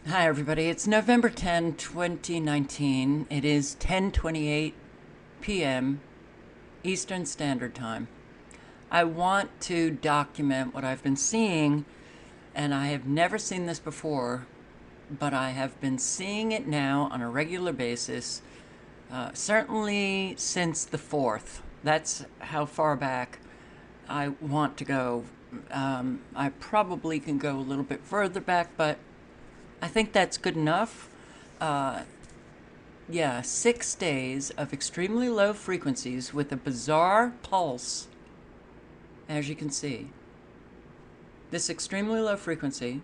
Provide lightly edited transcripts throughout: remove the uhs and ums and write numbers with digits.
Hi, everybody. It's November 10, 2019. It is 10:28 p.m. Eastern Standard Time. I want to document what I've been seeing, and I have never seen this before, but I have been seeing it now on a regular basis, certainly since the 4th. That's how far back I want to go. I probably can go a little bit further back, but I think that's good enough. Yeah, 6 days of extremely low frequencies with a bizarre pulse, as you can see. This extremely low frequency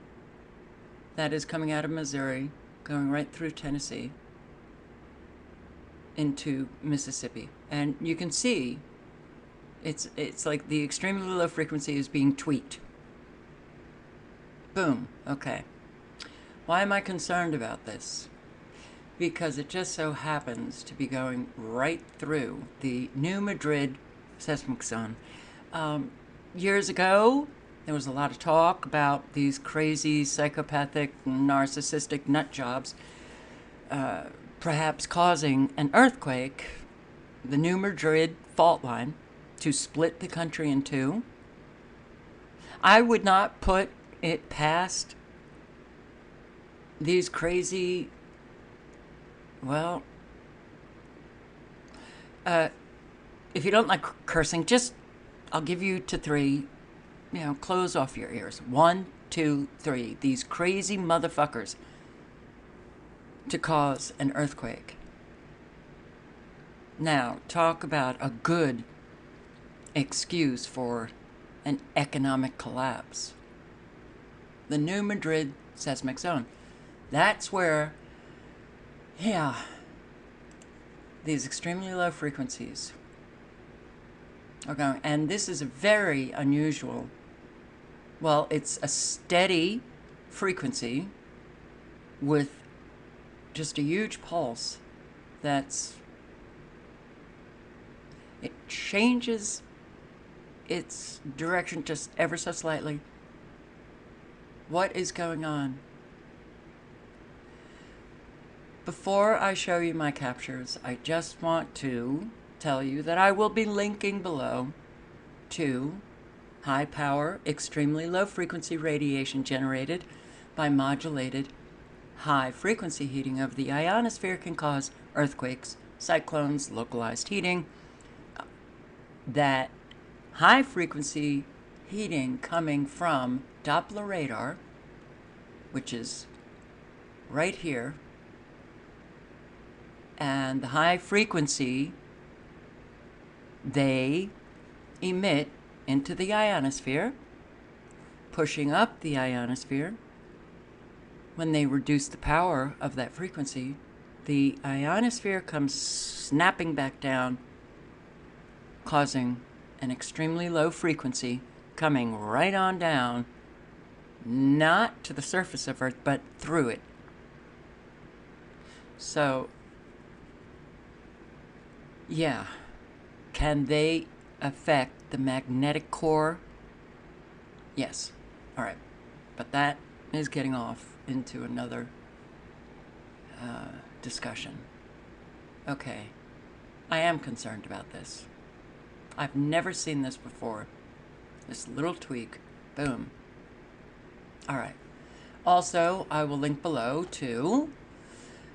that is coming out of Missouri, going right through Tennessee into Mississippi. And you can see it's like the extremely low frequency is being tweaked. Boom. Okay. Why am I concerned about this? Because it just so happens to be going right through the New Madrid seismic zone. Years ago, there was a lot of talk about these crazy, psychopathic, narcissistic nut jobs perhaps causing an earthquake, the New Madrid fault line, to split the country in two. I would not put it past these crazy, well, if you don't like cursing, just, I'll give you to three, close off your ears. 1, 2, 3. These crazy motherfuckers to cause an earthquake. Now, talk about a good excuse for an economic collapse. The New Madrid seismic zone. That's where, these extremely low frequencies are going. And this is a very unusual, well, it's a steady frequency with just a huge pulse it changes its direction just ever so slightly. What is going on? Before I show you my captures, I just want to tell you that I will be linking below to high power, extremely low frequency radiation generated by modulated high frequency heating of the ionosphere can cause earthquakes, cyclones, localized heating. That high frequency heating coming from Doppler radar, which is right here, and the high frequency they emit into the ionosphere, pushing up the ionosphere. When they reduce the power of that frequency, the ionosphere comes snapping back down, causing an extremely low frequency coming right on down, not to the surface of Earth, but through it. So, yeah, can they affect the magnetic core? Yes. All right. But that is getting off into another discussion. Okay. I am concerned about this. I've never seen this before. This little tweak. Boom. All right. Also, I will link below to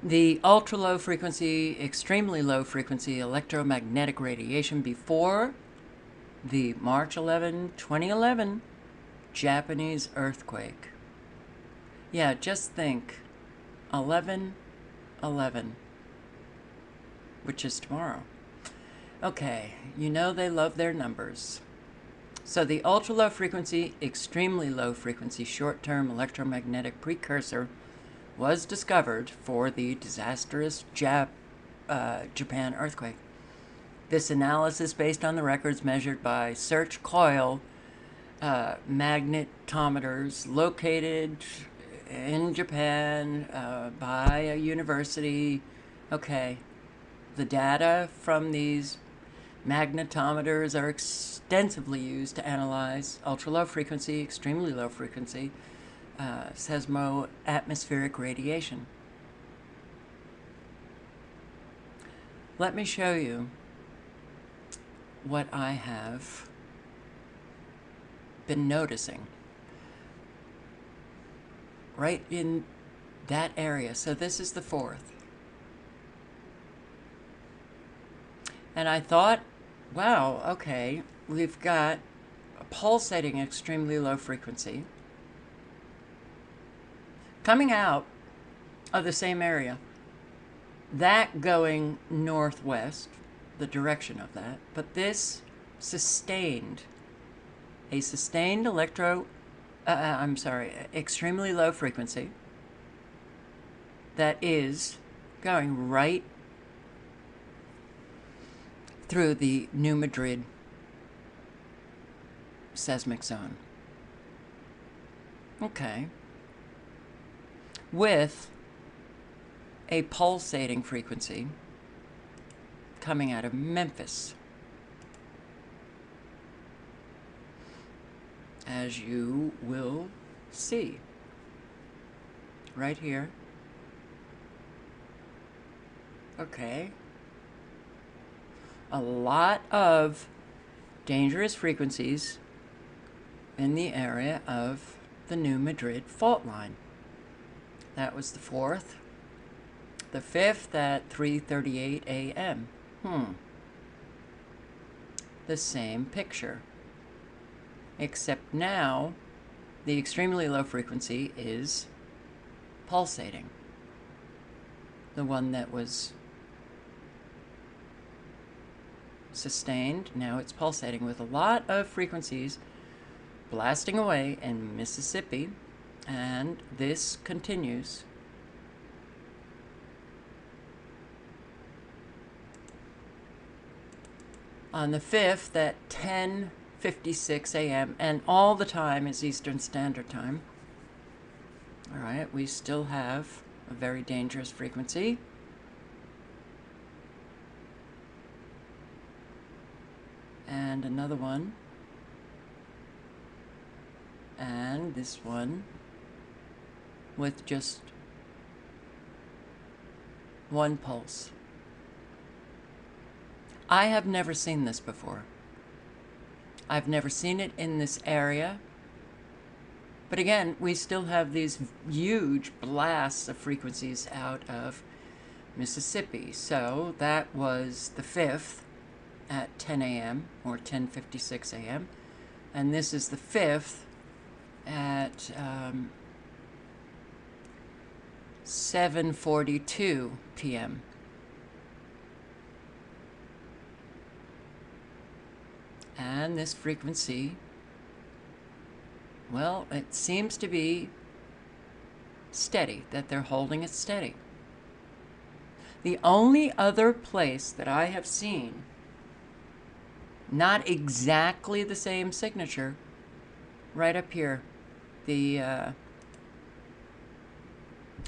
the ultra low frequency, extremely low frequency electromagnetic radiation before the March 11, 2011 Japanese earthquake. Yeah, just think 11/11, which is tomorrow. Okay, you know they love their numbers. So the ultra low frequency, extremely low frequency short-term electromagnetic precursor was discovered for the disastrous Japan earthquake. This analysis, based on the records measured by search coil magnetometers located in Japan by a university. Okay, the data from these magnetometers are extensively used to analyze ultra-low frequency, extremely low frequency seismo-atmospheric radiation. Let me show you what I have been noticing right in that area. So this is the 4th. And I thought, wow, okay, we've got a pulsating extremely low frequency coming out of the same area. That going northwest, the direction of that, but this sustained, a sustained extremely low frequency that is going right through the New Madrid seismic zone. Okay. With a pulsating frequency coming out of Memphis. As you will see right here. Okay. A lot of dangerous frequencies in the area of the New Madrid fault line. That was the 4th. The 5th at 3:38 a.m. The same picture. Except now, the extremely low frequency is pulsating. The one that was sustained, now it's pulsating with a lot of frequencies blasting away in Mississippi, and this continues. On the 5th at 10:56 a.m. and all the time is Eastern Standard Time. All right, we still have a very dangerous frequency. And another one. And this one with just one pulse. I have never seen this before. I've never seen it in this area. But again, we still have these huge blasts of frequencies out of Mississippi. So that was the 5th at 10 a.m. or 10:56 a.m. And this is the 5th at 7:42 p.m. And this frequency, well, it seems to be steady, that they're holding it steady. The only other place that I have seen not exactly the same signature, right up here, and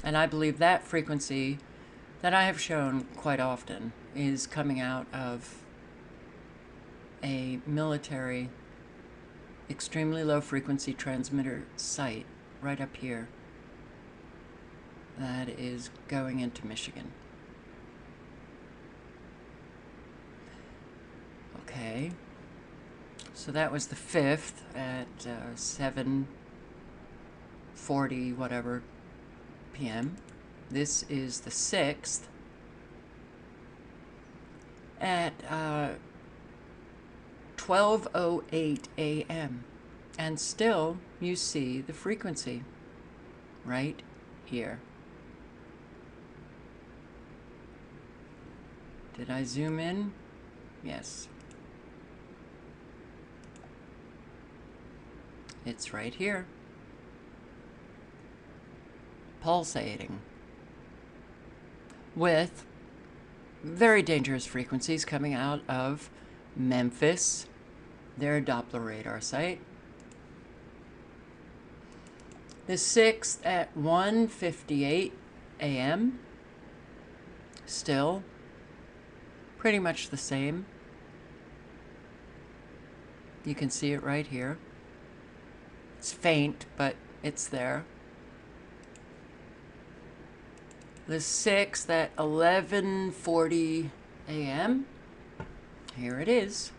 I believe that frequency that I have shown quite often is coming out of a military extremely low frequency transmitter site right up here that is going into Michigan. Okay, so that was the 5th at 7:40 whatever p.m. This is the 6th at 12:08 a.m. and still you see the frequency right here. Did I zoom in? Yes. It's right here. Pulsating with very dangerous frequencies coming out of Memphis, their Doppler radar site. The 6th at 1:58 a.m. Still pretty much the same. You can see it right here. It's faint, but it's there. The 6th at 11:40 a.m. Here it is,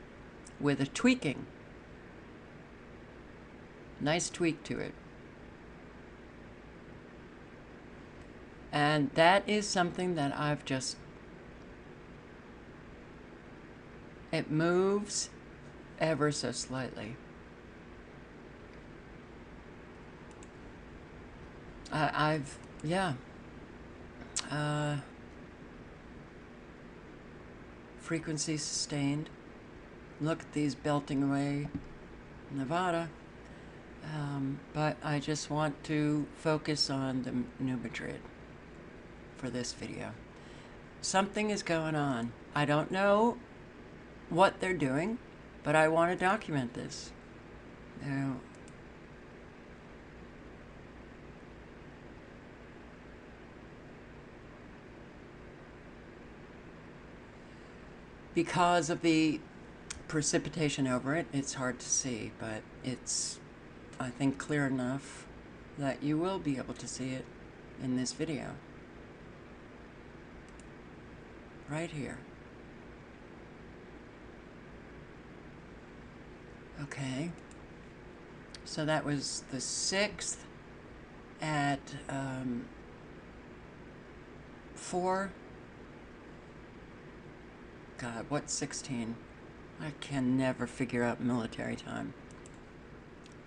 with a tweaking. Nice tweak to it. And that is something that I've just... It moves ever so slightly. Yeah. Frequency sustained. Look at these belting away, Nevada. But I just want to focus on the New Madrid for this video. Something is going on. I don't know what they're doing, but I want to document this. Now, because of the precipitation over it, it's hard to see, but it's, I think, clear enough that you will be able to see it in this video. Right here. Okay. So that was the 6th at 4. God, what's 16? I can never figure out military time.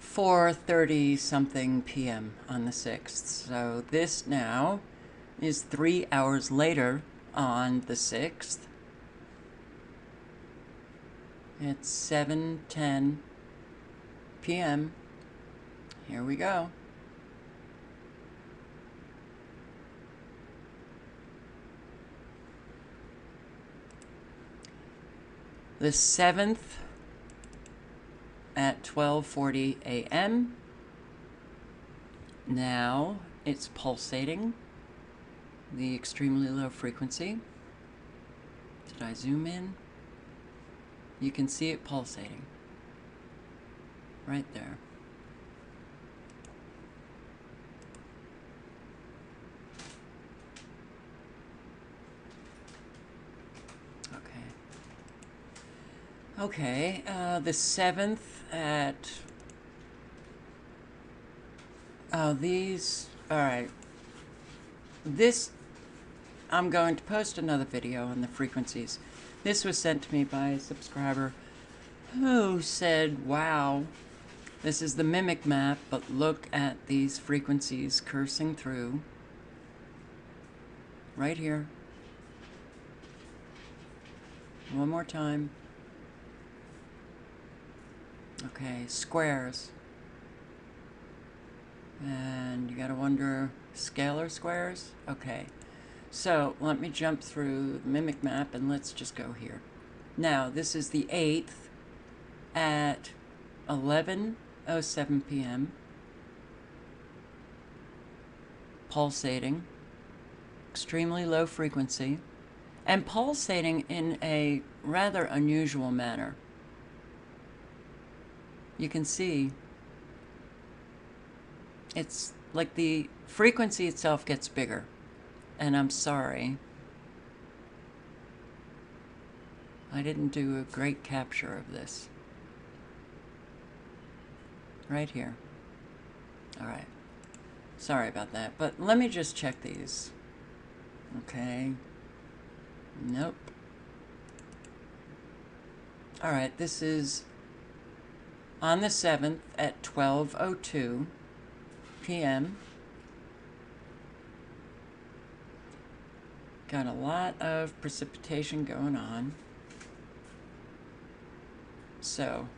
4:30 something p.m. on the 6th. So this now is 3 hours later on the 6th. It's 7:10 p.m. Here we go. The 7th at 12:40 a.m. Now it's pulsating, the extremely low frequency. Did I zoom in? You can see it pulsating right there. Okay, the 7th at... Oh, these... Alright. This... I'm going to post another video on the frequencies. This was sent to me by a subscriber who said, wow, this is the mimic map, but look at these frequencies coursing through. Right here. One more time. Okay, squares. And you gotta wonder, scalar squares? Okay, so let me jump through the mimic map and let's just go here. Now, this is the 8th at 11:07 p.m. Pulsating, extremely low frequency, and pulsating in a rather unusual manner. You can see it's like the frequency itself gets bigger. And I'm sorry, I didn't do a great capture of this. Right here. Alright. Sorry about that, but let me just check these. Okay. Nope. Alright, this is on the 7th at 12:02 p.m. Got a lot of precipitation going on. So,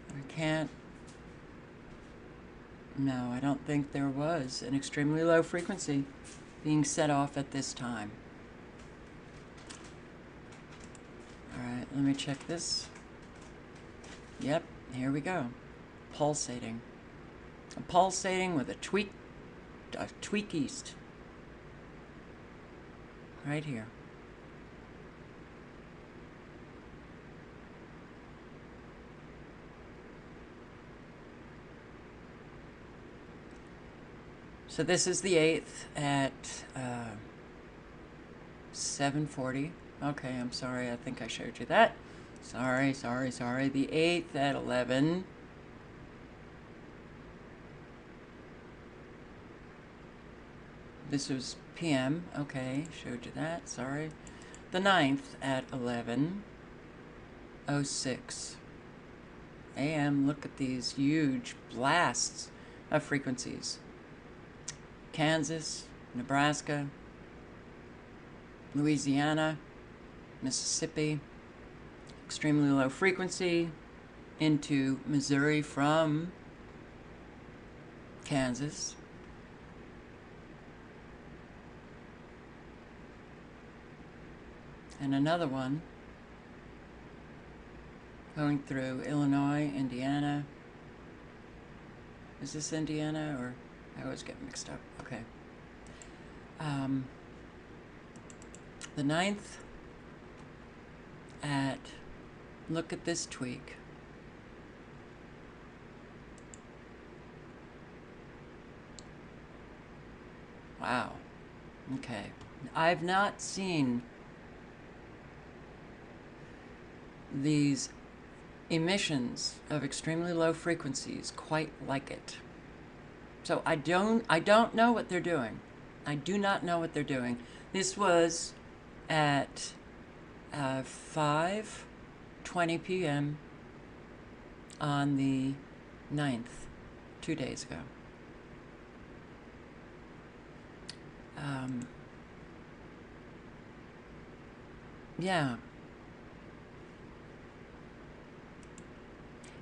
I can't... No, I don't think there was an extremely low frequency being set off at this time. Alright, let me check this. Yep, here we go. Pulsating. Pulsating with a tweak east. Right here. So this is the 8th at 7:40. Okay, I'm sorry. I think I showed you that. Sorry. The 8th at 11. This was PM. Okay, showed you that. Sorry. The 9th at 11:06 AM. Look at these huge blasts of frequencies. Kansas, Nebraska, Louisiana, Mississippi, extremely low frequency into Missouri from Kansas. And another one going through Illinois, Indiana. Is this Indiana, or I always get mixed up? Okay. The 9th at, look at this tweak. Wow. Okay. I've not seen these emissions of extremely low frequencies quite like it. So I don't know what they're doing. I do not know what they're doing. This was at 5:20 p.m. on the 9th, 2 days ago. Yeah.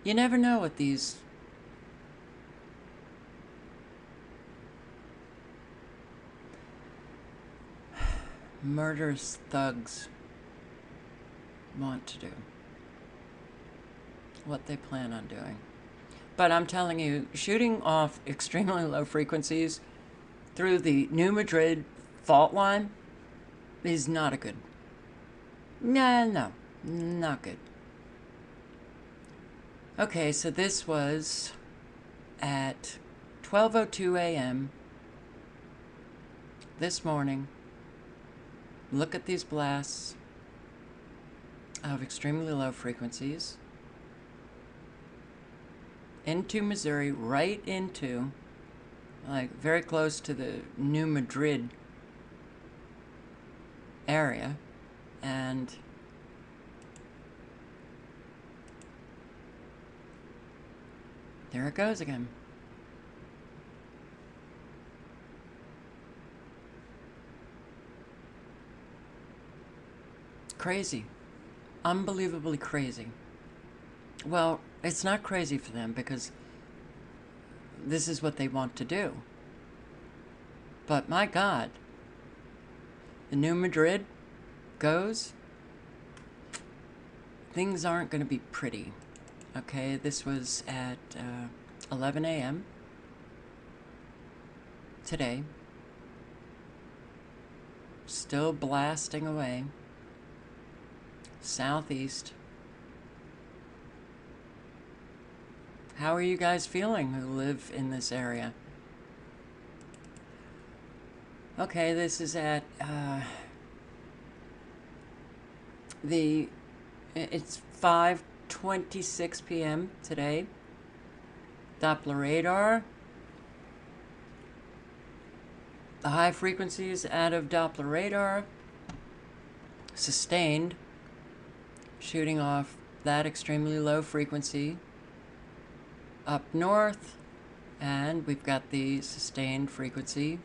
You never know what these murderous thugs want to do, what they plan on doing. But I'm telling you, shooting off extremely low frequencies through the New Madrid fault line is not a good. No, not good. Okay, so this was at 12:02 a.m. this morning. Look at these blasts of extremely low frequencies into Missouri, right into, like, very close to the New Madrid area, and there it goes again. Crazy. Unbelievably crazy. Well, it's not crazy for them because this is what they want to do. But my God, the New Madrid goes, things aren't going to be pretty. Okay, this was at 11 a.m. today. Still blasting away. Southeast. How are you guys feeling who live in this area? Okay, this is at it's 5:26 p.m. today. Doppler radar. The high frequencies out of Doppler radar sustained, shooting off that extremely low frequency up north, and we've got the sustained frequency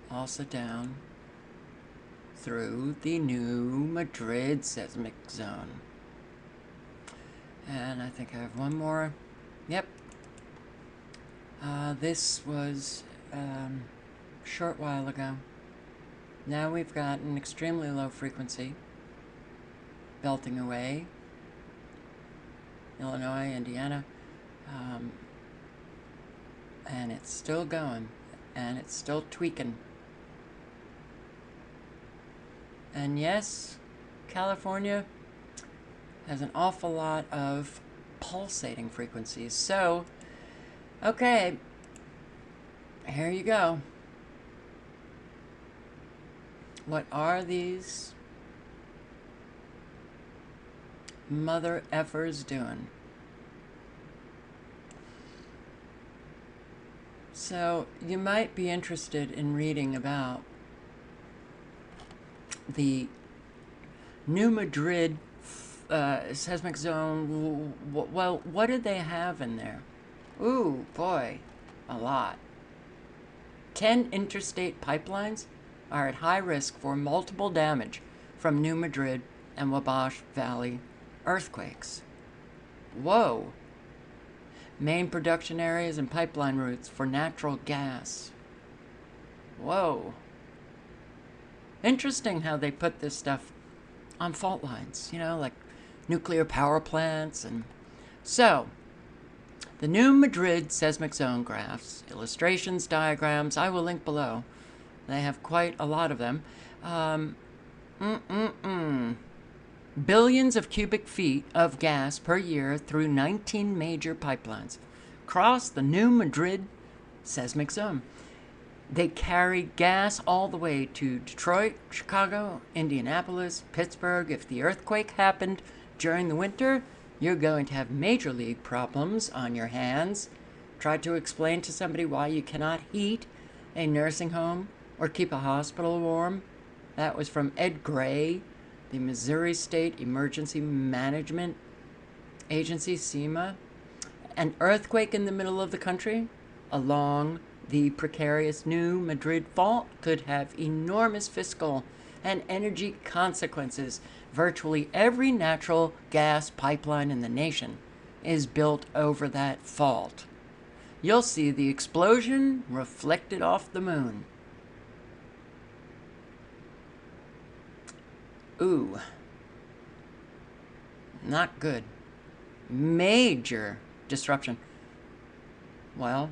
also down through the New Madrid seismic zone. And I think I have one more. Yep. This was a short while ago. Now we've got an extremely low frequency belting away. Illinois, Indiana. And it's still going. And it's still tweaking. And yes, California has an awful lot of pulsating frequencies. So Okay, here you go. What are these mother effers doing? So you might be interested in reading about the New Madrid seismic zone. Well, what did they have in there? Ooh, boy, a lot. 10 interstate pipelines are at high risk for multiple damage from New Madrid and Wabash Valley earthquakes. Whoa. Main production areas and pipeline routes for natural gas. Whoa. Interesting how they put this stuff on fault lines, you know, like nuclear power plants. And so, the New Madrid seismic zone graphs, illustrations, diagrams, I will link below. They have quite a lot of them. Billions of cubic feet of gas per year through 19 major pipelines cross the New Madrid seismic zone. They carry gas all the way to Detroit, Chicago, Indianapolis, Pittsburgh. If the earthquake happened during the winter, you're going to have major league problems on your hands. Try to explain to somebody why you cannot heat a nursing home or keep a hospital warm. That was from Ed Gray, the Missouri State Emergency Management Agency, SEMA. An earthquake in the middle of the country along the precarious New Madrid fault could have enormous fiscal and energy consequences. Virtually every natural gas pipeline in the nation is built over that fault. You'll see the explosion reflected off the moon. Ooh. Not good. Major disruption. Well,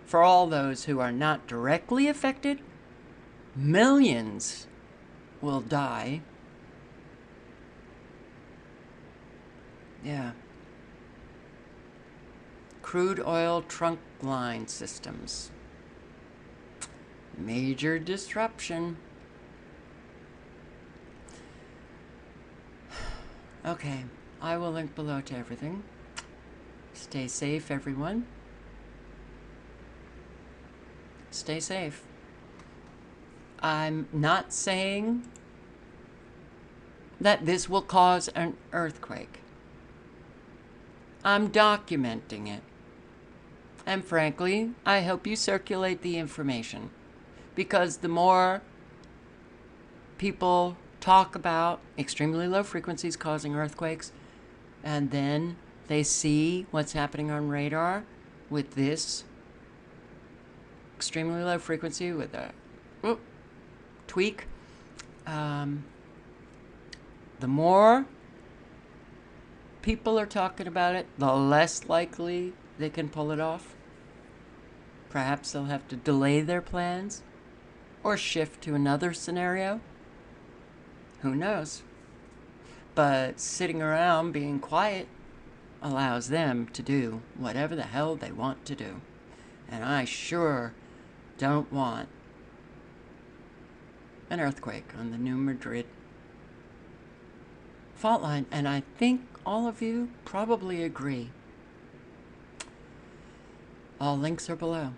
for all those who are not directly affected, millions will die. Yeah. Crude oil trunk line systems. Major disruption. Okay, I will link below to everything. Stay safe, everyone. Stay safe. I'm not saying that this will cause an earthquake. I'm documenting it. And frankly, I hope you circulate the information, because the more people talk about extremely low frequencies causing earthquakes, and then they see what's happening on radar with this extremely low frequency with a tweak, the more people are talking about it, the less likely they can pull it off. Perhaps they'll have to delay their plans or shift to another scenario. Who knows? But sitting around being quiet allows them to do whatever the hell they want to do. And I sure don't want an earthquake on the New Madrid fault line. And I think all of you probably agree. All links are below.